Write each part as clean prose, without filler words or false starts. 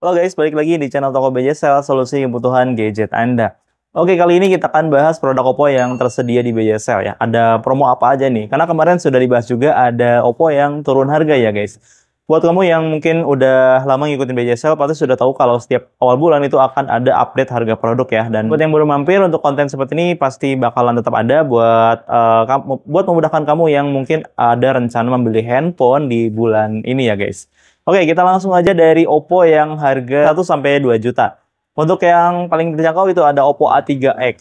Halo guys, balik lagi di channel Toko BJSL, solusi kebutuhan gadget Anda. Oke, kali ini kita akan bahas produk Oppo yang tersedia di BJSL ya. Ada promo apa aja nih? Karena kemarin sudah dibahas juga ada Oppo yang turun harga ya guys. Buat kamu yang mungkin udah lama ngikutin BJSL, pasti sudah tahu kalau setiap awal bulan itu akan ada update harga produk ya. Dan buat yang baru mampir untuk konten seperti ini, pasti bakalan tetap ada buat memudahkan kamu yang mungkin ada rencana membeli handphone di bulan ini ya guys. Oke, kita langsung aja dari Oppo yang harga 1-2 juta. Untuk yang paling terjangkau itu ada Oppo A3X.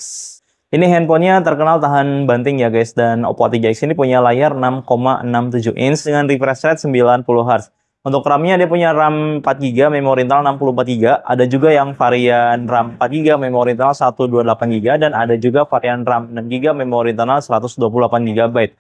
Ini handphonenya terkenal tahan banting ya guys. Dan Oppo A3X ini punya layar 6,67 inch dengan refresh rate 90 Hz. Untuk RAM-nya dia punya RAM 4GB, memori internal 64GB. Ada juga yang varian RAM 4GB, memori internal 128GB. Dan ada juga varian RAM 6GB, memori internal 128GB.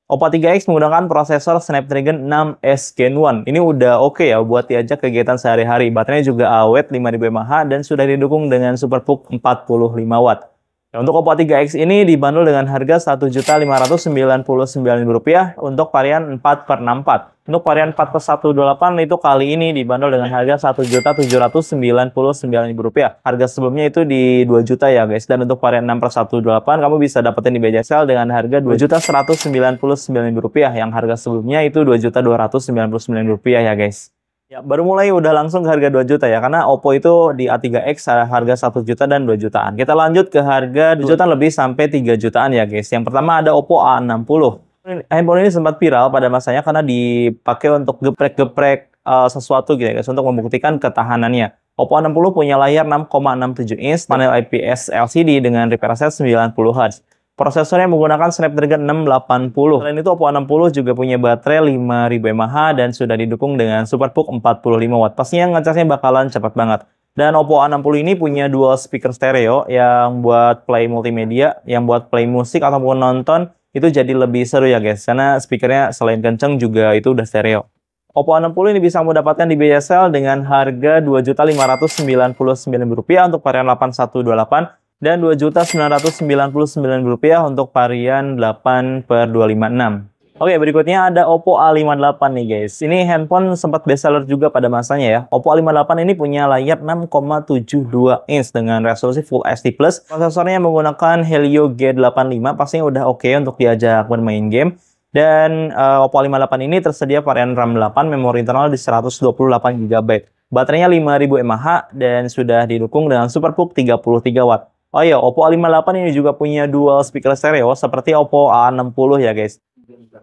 Oppo A3X menggunakan prosesor Snapdragon 6S Gen 1. Ini udah oke ya buat diajak kegiatan sehari-hari. Baterainya juga awet 5000 mAh dan sudah didukung dengan SuperVOOC 45 Watt. Nah, untuk Oppo A3X ini dibanderol dengan harga Rp1.599.000 untuk varian 4x64. Untuk varian 4x128 itu kali ini dibanderol dengan harga Rp1.799.000. Harga sebelumnya itu di 2 juta ya guys. Dan untuk varian 6x128 kamu bisa dapetin di BJSL dengan harga Rp2.199.000. Yang harga sebelumnya itu Rp2.299.000 ya guys. Ya, baru mulai udah langsung ke harga 2 juta ya. Karena Oppo itu di A3X harga 1 juta dan 2 jutaan. Kita lanjut ke harga 2 jutaan lebih sampai 3 jutaan ya guys. Yang pertama ada Oppo A60. Handphone ini sempat viral pada masanya karena dipakai untuk geprek-geprek sesuatu gitu ya guys, untuk membuktikan ketahanannya. Oppo A60 punya layar 6,67 inch, panel IPS LCD dengan refresh rate 90 Hz. Prosesornya menggunakan Snapdragon 680. Selain itu Oppo A60 juga punya baterai 5000 mAh dan sudah didukung dengan SuperVOOC 45 Watt. Pastinya ngecasnya bakalan cepat banget. Dan Oppo A60 ini punya dual speaker stereo yang buat play multimedia, yang buat play musik ataupun nonton itu jadi lebih seru ya guys, karena speakernya selain kenceng juga itu udah stereo. Oppo A60 ini bisa kamu dapatkan di BJSL dengan harga Rp2.599.000 untuk varian 8128 dan Rp2.999.000 untuk varian 8x256. Oke, berikutnya ada Oppo A58 nih guys. Ini handphone sempat bestseller juga pada masanya ya. Oppo A58 ini punya layar 6,72 inch dengan resolusi Full HD+. Prosesornya menggunakan Helio G85, pastinya udah oke untuk diajak bermain game. Dan Oppo A58 ini tersedia varian RAM 8, memori internal di 128GB. Baterainya 5000 mAh dan sudah didukung dengan SuperVOOC 33 Watt. Oh iya, Oppo A58 ini juga punya dual speaker stereo seperti Oppo A60 ya guys.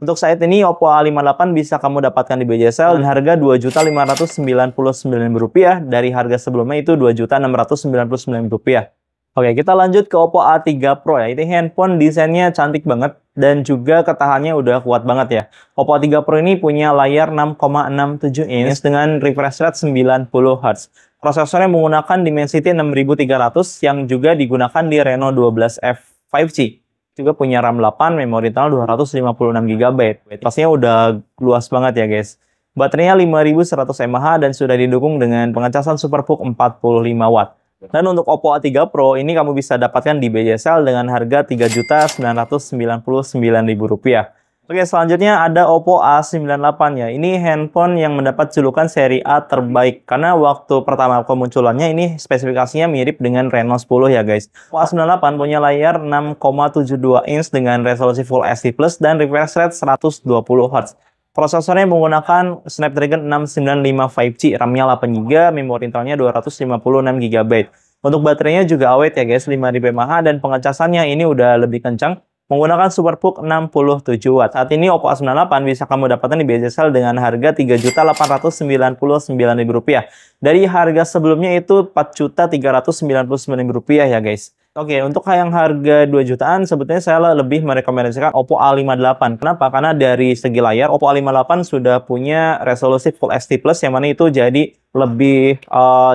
Untuk saat ini Oppo A58 bisa kamu dapatkan di BJSL dengan harga Rp2.599.000 dari harga sebelumnya itu Rp2.699.000. Oke, kita lanjut ke Oppo A3 Pro ya. Ini handphone desainnya cantik banget dan juga ketahanannya udah kuat banget ya. Oppo A3 Pro ini punya layar 6,67 inch dengan refresh rate 90 Hz. Prosesornya menggunakan Dimensity 6300 yang juga digunakan di Reno 12F 5G. Juga punya RAM 8, memori internal 256GB. Pastinya udah luas banget ya guys. Baterainya 5100 mAh dan sudah didukung dengan pengecasan SuperVOOC 45 Watt. Dan untuk Oppo A3 Pro ini kamu bisa dapatkan di BJSL dengan harga Rp3.999.000. Oke, selanjutnya ada Oppo A98 ya. Ini handphone yang mendapat julukan seri A terbaik karena waktu pertama kemunculannya ini spesifikasinya mirip dengan Reno 10 ya guys. Oppo A98 punya layar 6,72 inch dengan resolusi Full HD+ dan refresh rate 120 Hz. Prosesornya menggunakan Snapdragon 695 5G, RAM-nya 8GB, memori internalnya 256GB. Untuk baterainya juga awet ya guys, 5000 mAh dan pengecasannya ini udah lebih kencang. Menggunakan SuperVOOC 67 Watt. Saat ini Oppo A98 bisa kamu dapatkan di BJSL dengan harga Rp3.899.000. Dari harga sebelumnya itu Rp4.399.000 ya guys. Oke, untuk yang harga 2 jutaan sebetulnya saya lebih merekomendasikan Oppo A58. Kenapa? Karena dari segi layar Oppo A58 sudah punya resolusi Full HD+ yang mana itu jadi lebih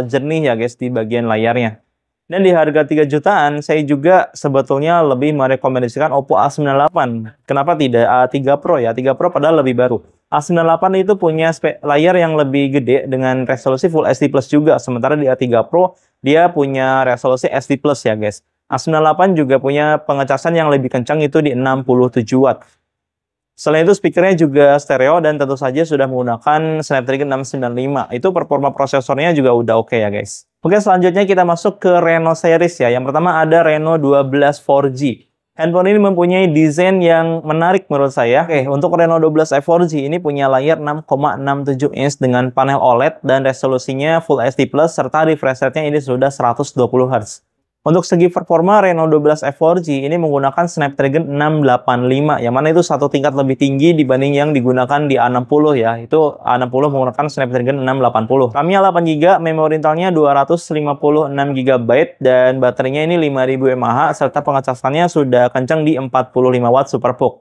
jernih ya guys di bagian layarnya. Dan di harga 3 jutaan, saya juga sebetulnya lebih merekomendasikan Oppo A98. Kenapa tidak A3 Pro ya? A3 Pro padahal lebih baru. A98 itu punya layar yang lebih gede dengan resolusi Full HD Plus juga. Sementara di A3 Pro, dia punya resolusi HD Plus ya guys. A98 juga punya pengecasan yang lebih kencang itu di 67 Watt. Selain itu speakernya juga stereo dan tentu saja sudah menggunakan Snapdragon 695. Itu performa prosesornya juga udah oke ya guys. Oke, selanjutnya kita masuk ke Reno series ya. Yang pertama ada Reno 12 4G. Handphone ini mempunyai desain yang menarik menurut saya. Oke, untuk Reno 12 4G ini punya layar 6,67 inch dengan panel OLED dan resolusinya Full HD+, serta refresh rate-nya ini sudah 120 Hz. Untuk segi performa, Reno 12 4G ini menggunakan Snapdragon 685, yang mana itu satu tingkat lebih tinggi dibanding yang digunakan di A60 ya. Itu A60 menggunakan Snapdragon 680. RAM-nya 8GB, memori internalnya 256GB, dan baterainya ini 5000 mAh, serta pengecasannya sudah kencang di 45 watt SuperVOOC.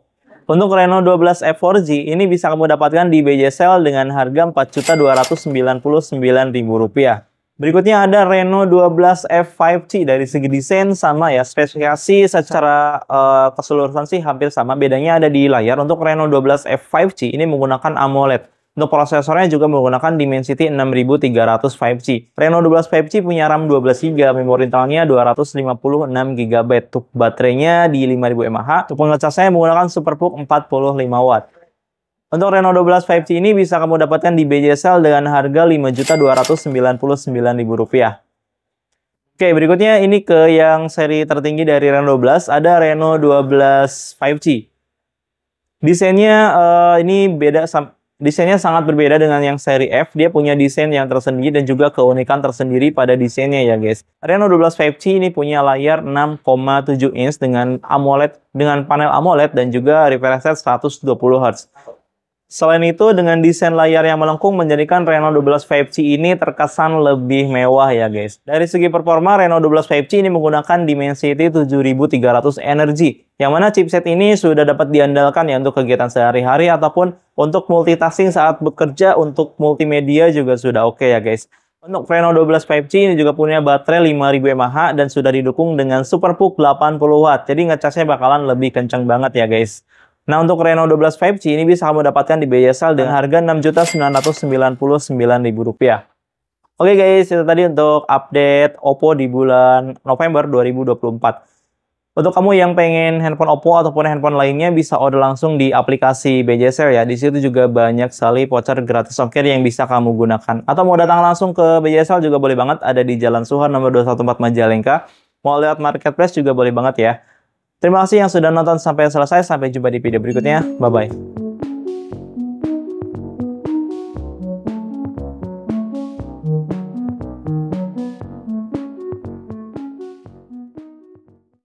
Untuk Reno 12 4G ini bisa kamu dapatkan di BJSL dengan harga Rp4.299.000. Berikutnya ada Reno 12F 5G. Dari segi desain sama ya, spesifikasi secara keseluruhan sih hampir sama. Bedanya ada di layar. Untuk Reno 12F 5G ini menggunakan AMOLED. Untuk prosesornya juga menggunakan Dimensity 6300 5G. Reno 12 5G punya RAM 12GB, memori internalnya 256GB. Untuk baterainya di 5000 mAh. Untuk pengecasnya menggunakan SuperVOOC 45 watt. Untuk Reno 12 5G ini bisa kamu dapatkan di BJSL dengan harga Rp5.299.000. Oke, berikutnya ini ke yang seri tertinggi dari Reno 12, ada Reno 12 5G. Desainnya desainnya sangat berbeda dengan yang seri F. Dia punya desain yang tersendiri dan juga keunikan tersendiri pada desainnya ya guys. Reno 12 5G ini punya layar 6,7 inch dengan panel AMOLED dan juga refresh rate 120 Hz. Selain itu, dengan desain layar yang melengkung menjadikan Reno 12 5G ini terkesan lebih mewah ya guys. Dari segi performa, Reno 12 5G ini menggunakan Dimensity 7300 Energy, yang mana chipset ini sudah dapat diandalkan ya untuk kegiatan sehari-hari ataupun untuk multitasking saat bekerja. Untuk multimedia juga sudah oke ya guys. Untuk Reno 12 5G ini juga punya baterai 5000 mAh dan sudah didukung dengan SuperVOOC 80W. Jadi ngecasnya bakalan lebih kencang banget ya guys. Nah, untuk Reno 12 5G ini bisa kamu dapatkan di BJSL dengan harga Rp6.999.000. Oke guys, itu tadi untuk update Oppo di bulan November 2024. Untuk kamu yang pengen handphone Oppo ataupun handphone lainnya bisa order langsung di aplikasi BJSL ya. Di situ juga banyak sekali voucher gratis ongkir yang bisa kamu gunakan. Atau mau datang langsung ke BJSL juga boleh banget, ada di Jalan Suhar nomor 214 Majalengka. Mau lewat marketplace juga boleh banget ya. Terima kasih yang sudah nonton sampai selesai. Sampai jumpa di video berikutnya. Bye-bye.